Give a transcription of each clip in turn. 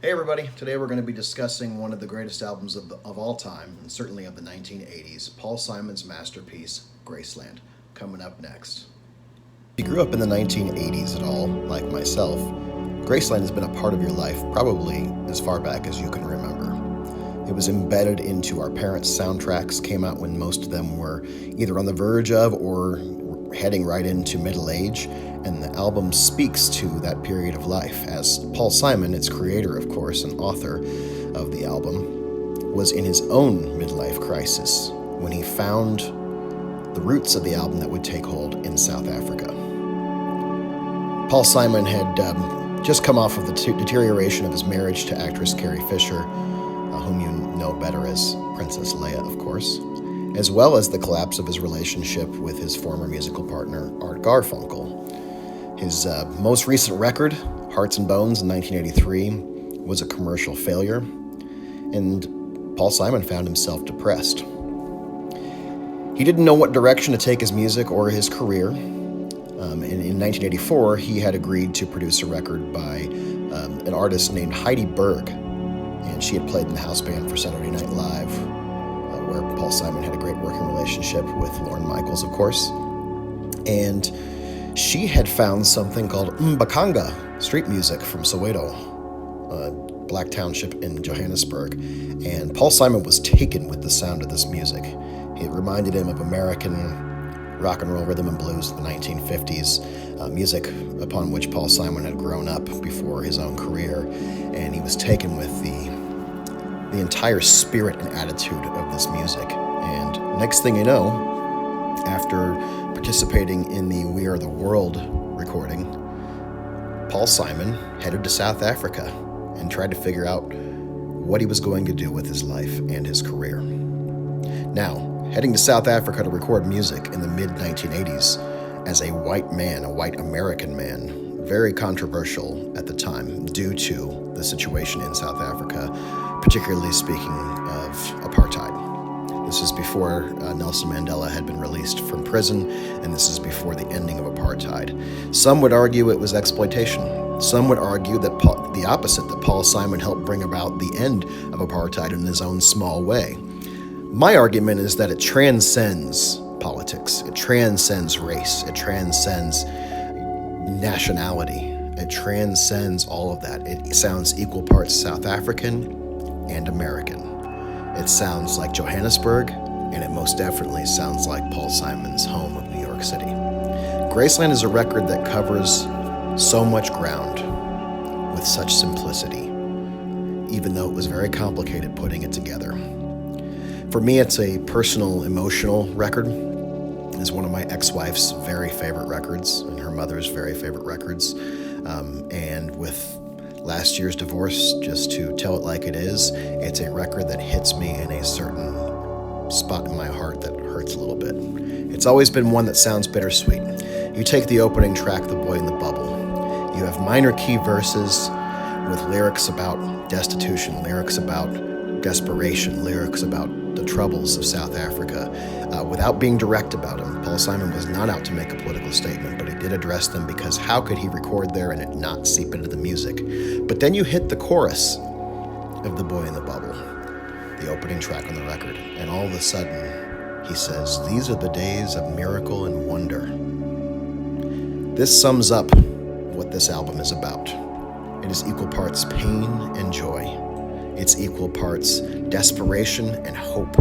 Hey everybody, today we're going to be discussing one of the greatest albums of all time, and certainly of the 1980s, Paul Simon's masterpiece, Graceland, coming up next. If you grew up in the 1980s at all, like myself, Graceland has been a part of your life probably as far back as you can remember. It was embedded into our parents' soundtracks, came out when most of them were either on the verge of or heading right into middle age, and the album speaks to that period of life, as Paul Simon, its creator, of course, and author of the album, was in his own midlife crisis when he found the roots of the album that would take hold in South Africa. Paul Simon had just come off of the deterioration of his marriage to actress Carrie Fisher, whom you know better as Princess Leia, of course, as well as the collapse of his relationship with his former musical partner, Art Garfunkel. His most recent record, Hearts and Bones in 1983, was a commercial failure, and Paul Simon found himself depressed. He didn't know what direction to take his music or his career. In 1984, he had agreed to produce a record by an artist named Heidi Berg, and she had played in the house band for Saturday Night Live, where Paul Simon had a great working relationship with Lorne Michaels, of course. And she had found something called Mbakanga street music from Soweto, Black Township in Johannesburg, and Paul Simon was taken with the sound of this music. It reminded him of American rock and roll rhythm and blues of the 1950s, music upon which Paul Simon had grown up before his own career, and he was taken with the entire spirit and attitude of this music. And next thing you know, after participating in the We Are the World recording, Paul Simon headed to South Africa and tried to figure out what he was going to do with his life and his career. Now, heading to South Africa to record music in the mid-1980s as a white man, a white American man, very controversial at the time due to the situation in South Africa, particularly speaking of apartheid. This is before Nelson Mandela had been released from prison, and this is before the ending of apartheid. Some would argue it was exploitation. Some would argue that the opposite, that Paul Simon helped bring about the end of apartheid in his own small way. My argument is that it transcends politics. It transcends race. It transcends nationality. It transcends all of that. It sounds equal parts South African and American. It sounds like Johannesburg, and it most definitely sounds like Paul Simon's home of New York City. Graceland is a record that covers so much ground with such simplicity, even though it was very complicated putting it together. For me, it's a personal, emotional record. It's one of my ex-wife's very favorite records and her mother's very favorite records. And with last year's divorce, just to tell it like it is, it's a record that hits me in a certain spot in my heart that hurts a little bit. It's always been one that sounds bittersweet. You take the opening track, The Boy in the Bubble. You have minor key verses with lyrics about destitution, lyrics about desperation, lyrics about the troubles of South Africa, without being direct about them. Paul Simon was not out to make a political statement, but he did address them, because how could he record there and it not seep into the music? But then you hit the chorus of The Boy in the Bubble, the opening track on the record, and all of a sudden he says, "These are the days of miracle and wonder." This sums up what this album is about. It is equal parts pain and joy. It's equal parts desperation and hope.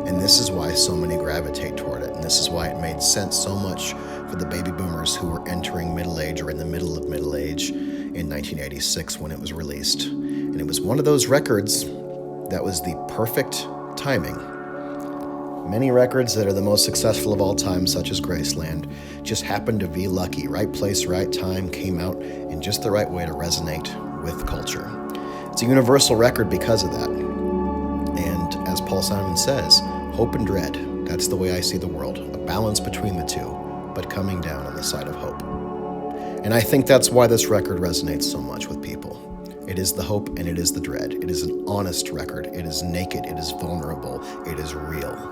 And this is why so many gravitate toward it. And this is why it made sense so much for the baby boomers who were entering middle age or in the middle of middle age in 1986 when it was released. And it was one of those records that was the perfect timing. Many records that are the most successful of all time, such as Graceland, just happened to be lucky. Right place, right time, came out in just the right way to resonate with culture. It's a universal record because of that. And as Paul Simon says, hope and dread, that's the way I see the world, a balance between the two, but coming down on the side of hope. And I think that's why this record resonates so much with people. It is the hope and it is the dread. It is an honest record. It is naked. It is vulnerable. It is real.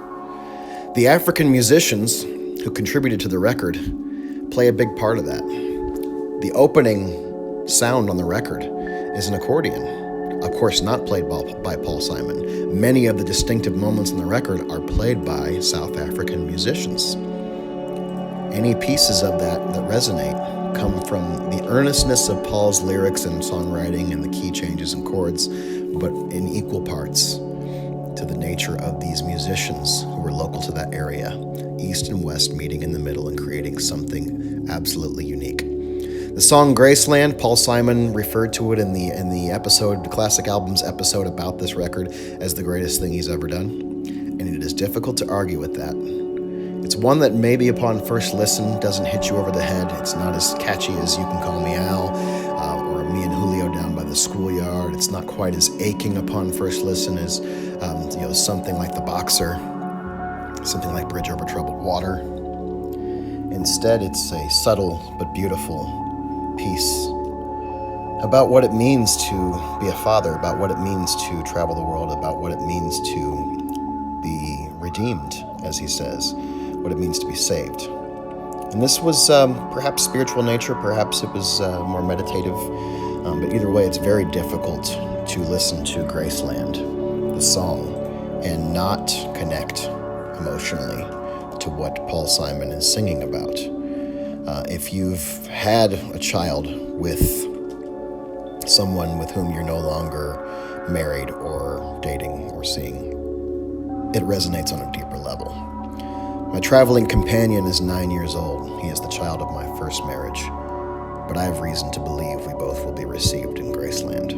The African musicians who contributed to the record play a big part of that. The opening sound on the record is an accordion. Of course, not played by Paul Simon. Many of the distinctive moments in the record are played by South African musicians. Any pieces of that resonate come from the earnestness of Paul's lyrics and songwriting and the key changes and chords, but in equal parts to the nature of these musicians who were local to that area, East and West meeting in the middle and creating something absolutely unique. The song Graceland, Paul Simon referred to it in the episode, the Classic Albums episode about this record, as the greatest thing he's ever done, and it is difficult to argue with that. It's one that maybe upon first listen doesn't hit you over the head. It's not as catchy as You Can Call Me Al or Me and Julio Down by the Schoolyard. It's not quite as aching upon first listen as something like The Boxer, something like Bridge Over Troubled Water. Instead, it's a subtle but beautiful piece about what it means to be a father, about what it means to travel the world, about what it means to be redeemed, as he says, what it means to be saved. And this was perhaps spiritual nature, perhaps it was more meditative, but either way, it's very difficult to listen to Graceland, the song, and not connect emotionally to what Paul Simon is singing about. If you've had a child with someone with whom you're no longer married or dating or seeing, it resonates on a deeper level. My traveling companion is 9 years old. He is the child of my first marriage, but I have reason to believe we both will be received in Graceland.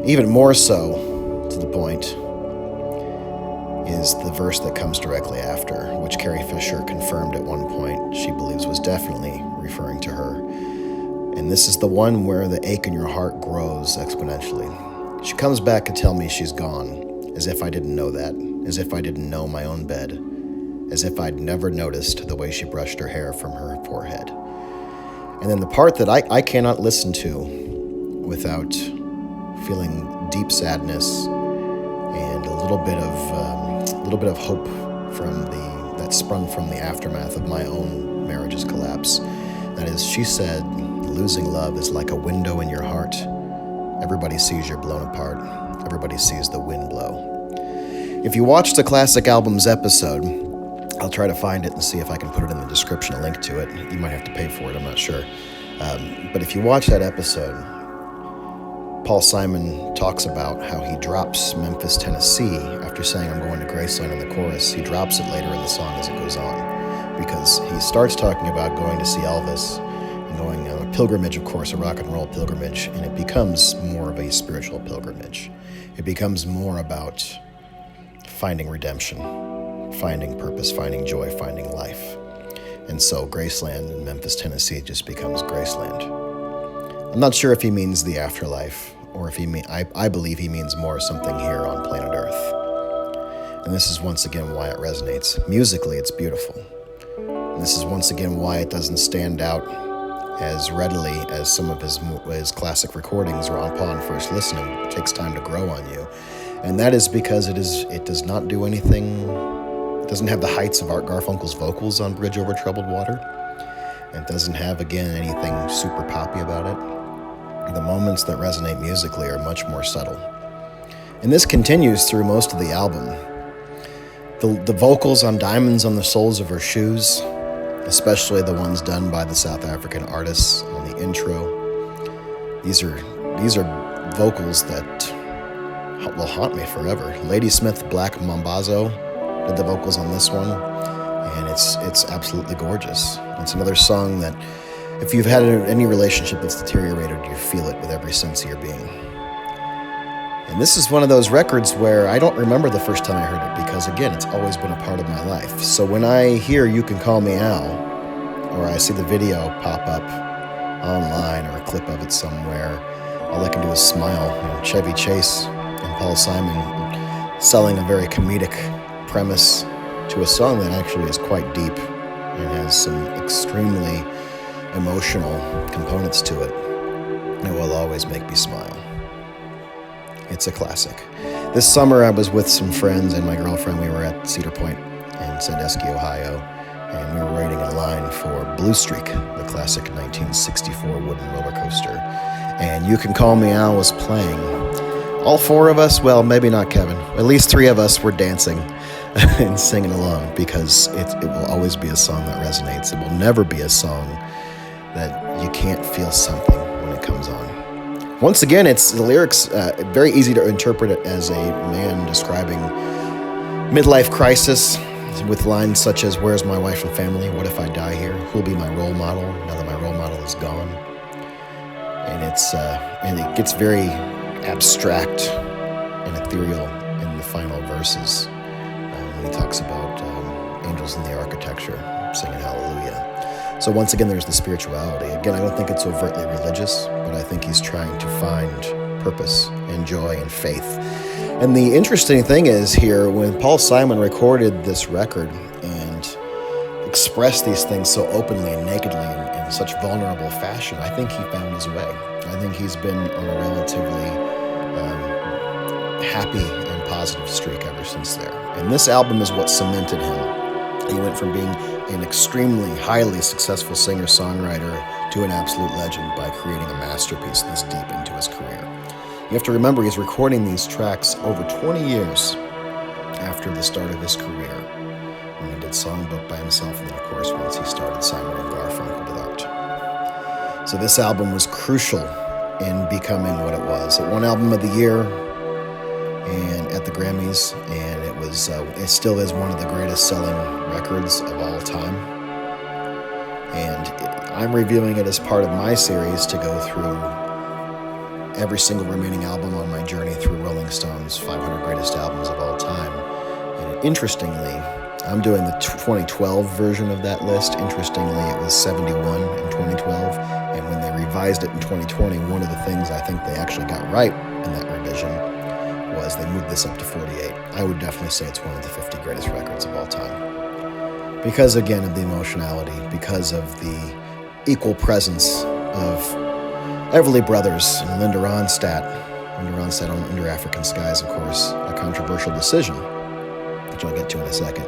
Even more so, to the point, is the verse that comes directly after, which Carrie Fisher confirmed at one point she believes was definitely referring to her. And this is the one where the ache in your heart grows exponentially. She comes back to tell me she's gone, as if I didn't know that, as if I didn't know my own bed, as if I'd never noticed the way she brushed her hair from her forehead. And then the part that I cannot listen to without feeling deep sadness and a little bit of hope that sprung from the aftermath of my own marriage's collapse. That is, she said, losing love is like a window in your heart. Everybody sees you're blown apart. Everybody sees the wind blow. If you watch the Classic Albums episode, I'll try to find it and see if I can put it in the description, a link to it. You might have to pay for it, I'm not sure. But if you watch that episode, Paul Simon talks about how he drops Memphis, Tennessee after saying, I'm going to Graceland in the chorus. He drops it later in the song as it goes on, because he starts talking about going to see Elvis and going on a pilgrimage, of course, a rock and roll pilgrimage, and it becomes more of a spiritual pilgrimage. It becomes more about finding redemption, finding purpose, finding joy, finding life. And so Graceland in Memphis, Tennessee just becomes Graceland. I'm not sure if he means the afterlife, or if I believe he means more something here on planet Earth. And this is once again why it resonates. Musically, it's beautiful. And this is once again why it doesn't stand out as readily as some of his classic recordings or upon first listening. It takes time to grow on you. And that is because it does not do anything, it doesn't have the heights of Art Garfunkel's vocals on Bridge Over Troubled Water. It doesn't have, again, anything super poppy about it. The moments that resonate musically are much more subtle. And this continues through most of the album. The vocals on Diamonds on the Soles of Her Shoes, especially the ones done by the South African artists on the intro, these are vocals that will haunt me forever. Ladysmith Black Mambazo did the vocals on this one, and it's absolutely gorgeous. It's another song that, if you've had any relationship that's deteriorated, you feel it with every sense of your being. And this is one of those records where I don't remember the first time I heard it, because again, it's always been a part of my life. So when I hear You Can Call Me Al, or I see the video pop up online or a clip of it somewhere, all I can do is smile. Chevy Chase and Paul Simon selling a very comedic premise to a song that actually is quite deep and has some extremely emotional components to it. It will always make me smile. It's a classic. This summer I was with some friends and my girlfriend. We were at Cedar Point in Sandusky, Ohio, and we were waiting in line for Blue Streak, the classic 1964 wooden roller coaster. and You Can Call Me Al was playing. All four of us, well, maybe not Kevin, at least three of us were dancing and singing along, because it will always be a song that resonates. It will never be a song that you can't feel something when it comes on. Once again, it's the lyrics, very easy to interpret it as a man describing midlife crisis with lines such as, "Where's my wife and family? What if I die here? Who'll be my role model now that my role model is gone?" And it gets very abstract and ethereal in the final verses when he talks about angels in the architecture singing hallelujah. So once again, there's the spirituality. Again, I don't think it's overtly religious, but I think he's trying to find purpose and joy and faith. And the interesting thing is here, when Paul Simon recorded this record and expressed these things so openly and nakedly in such vulnerable fashion, I think he found his way. I think he's been on a relatively happy and positive streak ever since there. And this album is what cemented him. He went from being an extremely highly successful singer-songwriter to an absolute legend by creating a masterpiece this deep into his career. You have to remember, he's recording these tracks over 20 years after the start of his career, when he did Songbook by himself, and then of course once he started Simon & Garfunkel with Art. So this album was crucial in becoming what it was. It won Album of the Year and at the Grammys, and it still is one of the greatest selling records of all time. And I'm reviewing it as part of my series to go through every single remaining album on my journey through Rolling Stone's 500 greatest albums of all time. And interestingly, I'm doing the 2012 version of that list. Interestingly, it was 71 in 2012, and when they revised it in 2020, one of the things I think they actually got right in that revision was they moved this up to 48. I would definitely say it's one of the 50 greatest records of all time. Because, again, of the emotionality, because of the equal presence of Everly Brothers and Linda Ronstadt on Under African Skies, of course, a controversial decision, which I'll get to in a second.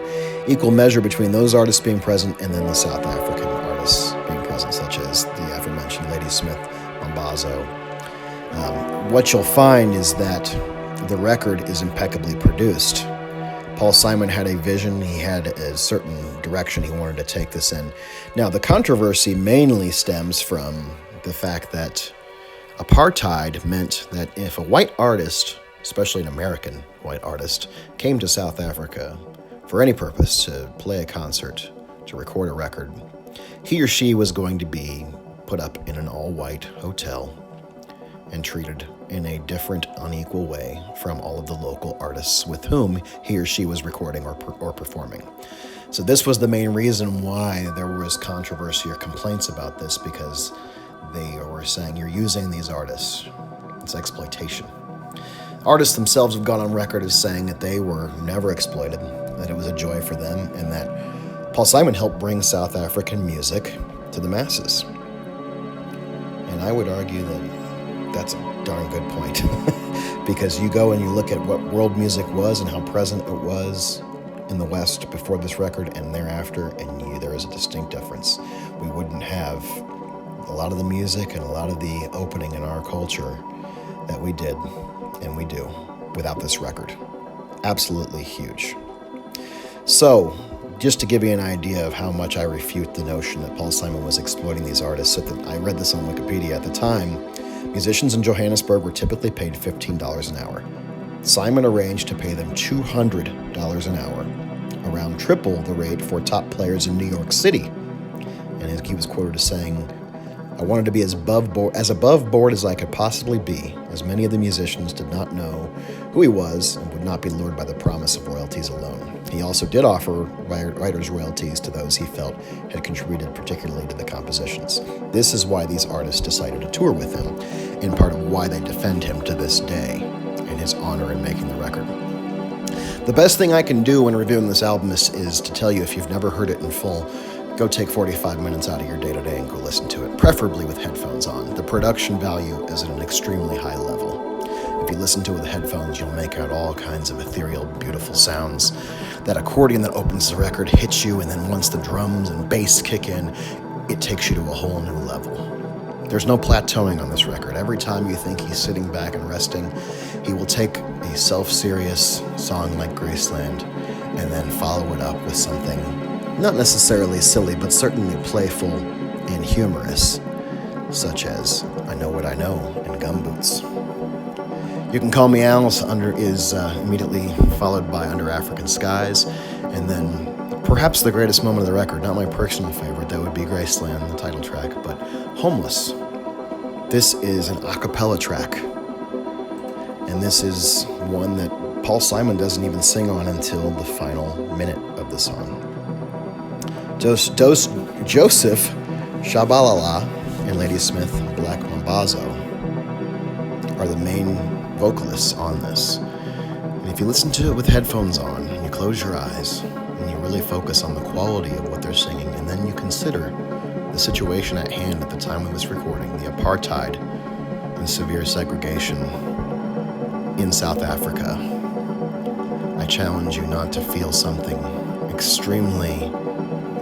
Equal measure between those artists being present and then the South African artists being present, such as the aforementioned Ladysmith, Mambazo. What you'll find is that the record is impeccably produced. Paul Simon had a vision. He had a certain direction he wanted to take this in. Now, the controversy mainly stems from the fact that apartheid meant that if a white artist, especially an American white artist, came to South Africa for any purpose, to play a concert, to record a record, he or she was going to be put up in an all-white hotel and treated in a different, unequal way from all of the local artists with whom he or she was recording or performing. So this was the main reason why there was controversy or complaints about this, because they were saying, you're using these artists. It's exploitation. Artists themselves have gone on record as saying that they were never exploited, that it was a joy for them, and that Paul Simon helped bring South African music to the masses. And I would argue that that's a darn good point, because you go and you look at what world music was and how present it was in the West before this record and thereafter, and there is a distinct difference. We wouldn't have a lot of the music and a lot of the opening in our culture that we did and we do without this record. Absolutely huge. So, just to give you an idea of how much I refute the notion that Paul Simon was exploiting these artists, I read this on Wikipedia at the time. Musicians in Johannesburg were typically paid $15 an hour. Simon arranged to pay them $200 an hour, around triple the rate for top players in New York City. And he was quoted as saying, "I wanted to be as above board as I could possibly be, as many of the musicians did not know who he was and would not be lured by the promise of royalties alone." He also did offer writers' royalties to those he felt had contributed particularly to the compositions. This is why these artists decided to tour with him, and part of why they defend him to this day and his honor in making the record. The best thing I can do when reviewing this album is to tell you, if you've never heard it in full, go take 45 minutes out of your day-to-day and go listen to it, preferably with headphones on. The production value is at an extremely high level. If you listen to it with headphones, you'll make out all kinds of ethereal, beautiful sounds. That accordion that opens the record hits you, and then once the drums and bass kick in, it takes you to a whole new level. There's no plateauing on this record. Every time you think he's sitting back and resting, he will take a self-serious song like Graceland and then follow it up with something not necessarily silly, but certainly playful and humorous, such as I Know What I Know and Gumboots. You Can Call Me Al is immediately followed by Under African Skies, and then perhaps the greatest moment of the record, not my personal favorite, that would be Graceland, the title track, but Homeless. This is an a cappella track, and this is one that Paul Simon doesn't even sing on until the final minute of the song. Joseph Shabalala and Ladysmith Black Mambazo are the main vocalists on this. And if you listen to it with headphones on, and you close your eyes, and you really focus on the quality of what they're singing, and then you consider the situation at hand at the time of this recording, the apartheid and severe segregation in South Africa, I challenge you not to feel something extremely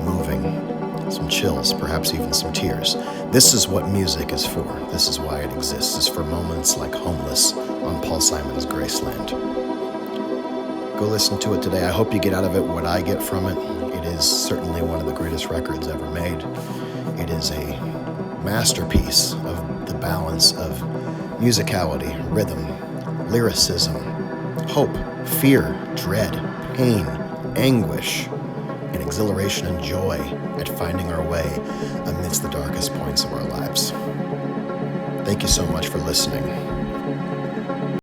moving, some chills, perhaps even some tears. This is what music is for. This is why it exists. It's for moments like Homeless on Paul Simon's Graceland. Go listen to it today. I hope you get out of it what I get from it. It is certainly one of the greatest records ever made. It is a masterpiece of the balance of musicality, rhythm, lyricism, hope, fear, dread, pain, anguish, and exhilaration and joy at finding our way amidst the darkest points of our lives. Thank you so much for listening.